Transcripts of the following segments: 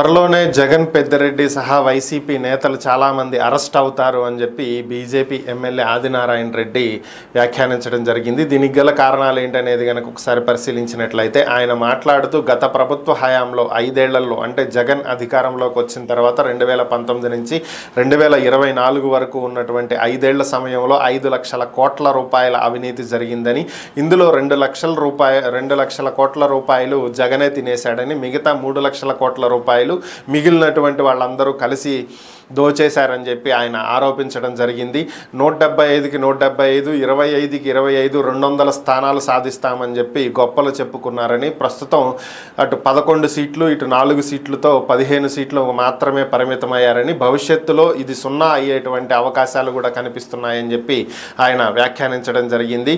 త్వరలోనే జగన్ పెద్దిరెడ్డి సహా వైసీపీ నేతలు చాలామంది అరెస్ట్ అవుతారు అని చెప్పి బీజేపీ ఎమ్మెల్యే ఆదినారాయణ రెడ్డి వ్యాఖ్యానించడం జరిగింది. దీనికి గల కారణాలు ఏంటనేది కనుక ఒకసారి పరిశీలించినట్లయితే ఆయన మాట్లాడుతూ గత ప్రభుత్వ హయాంలో 5 ఏళ్లలో అంటే జగన్ అధికారంలోకి వచ్చిన తర్వాత 2019 నుంచి 2024 వరకు ఉన్నటువంటి 5 ఏళ్ల సమయంలో 5 లక్షల కోట్ల రూపాయల అవినీతి జరిగిందని, ఇందులో 2 లక్షల కోట్ల రూపాయలు జగనే తినేశాడని, మిగతా 3 లక్షల కోట్ల రూపాయలు మిగిలినటువంటి వాళ్ళందరూ కలిసి దోచేశారని చెప్పి ఆయన ఆరోపించడం జరిగింది. 175కి 175, 25కి 25, 200 స్థానాలు సాధిస్తామని చెప్పి గొప్పలు చెప్పుకున్నారని, ప్రస్తుతం అటు 11 సీట్లు ఇటు 4 సీట్లతో 15 సీట్లు మాత్రమే పరిమితమయ్యారని, భవిష్యత్తులో ఇది 0 అయ్యేటువంటి అవకాశాలు కూడా కనిపిస్తున్నాయని చెప్పి ఆయన వ్యాఖ్యానించడం జరిగింది.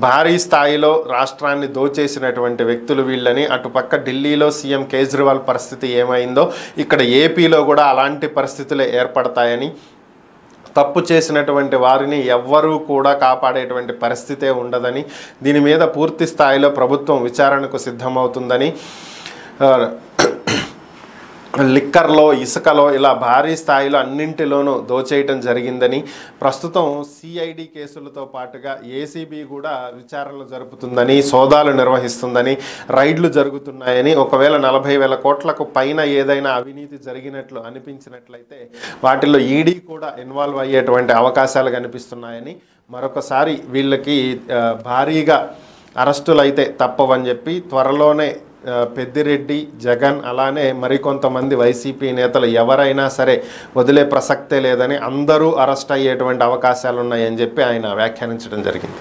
భారీ స్థాయిలో రాష్ట్రాన్ని దోచేసినటువంటి వ్యక్తులు వీళ్ళని, అటుపక్క ఢిల్లీలో సీఎం కేజ్రీవాల్ పరిస్థితి ఏమైందో ఇక్కడ ఏపీలో కూడా అలాంటి పరిస్థితులే ఏర్పడతాయని, తప్పు చేసినటువంటి వారిని ఎవ్వరూ కూడా కాపాడేటువంటి పరిస్థితే ఉండదని, దీని మీద పూర్తి స్థాయిలో ప్రభుత్వం విచారణకు సిద్ధమవుతుందని, లిక్కర్లో ఇసుకలో ఇలా భారీ స్థాయిలో అన్నింటిలోనూ దోచేయటం జరిగిందని, ప్రస్తుతం సిఐడి కేసులతో పాటుగా ఏసీబీ కూడా విచారణలు జరుపుతుందని, సోదాలు నిర్వహిస్తుందని, రైడ్లు జరుగుతున్నాయని, ఒకవేళ 40,000 కోట్లకు పైన ఏదైనా అవినీతి జరిగినట్లు అనిపించినట్లయితే వాటిల్లో ఈడీ కూడా ఇన్వాల్వ్ అయ్యేటువంటి అవకాశాలు కనిపిస్తున్నాయని, మరొకసారి వీళ్ళకి భారీగా అరెస్టులు అయితే తప్పవని చెప్పి త్వరలోనే పెద్దిరెడ్డి, జగన్ అలానే మరికొంతమంది వైసీపీ నేతలు ఎవరైనా సరే వదిలే ప్రసక్తే లేదని, అందరూ అరెస్ట్ అయ్యేటువంటి అవకాశాలు ఉన్నాయని చెప్పి ఆయన వ్యాఖ్యానించడం జరిగింది.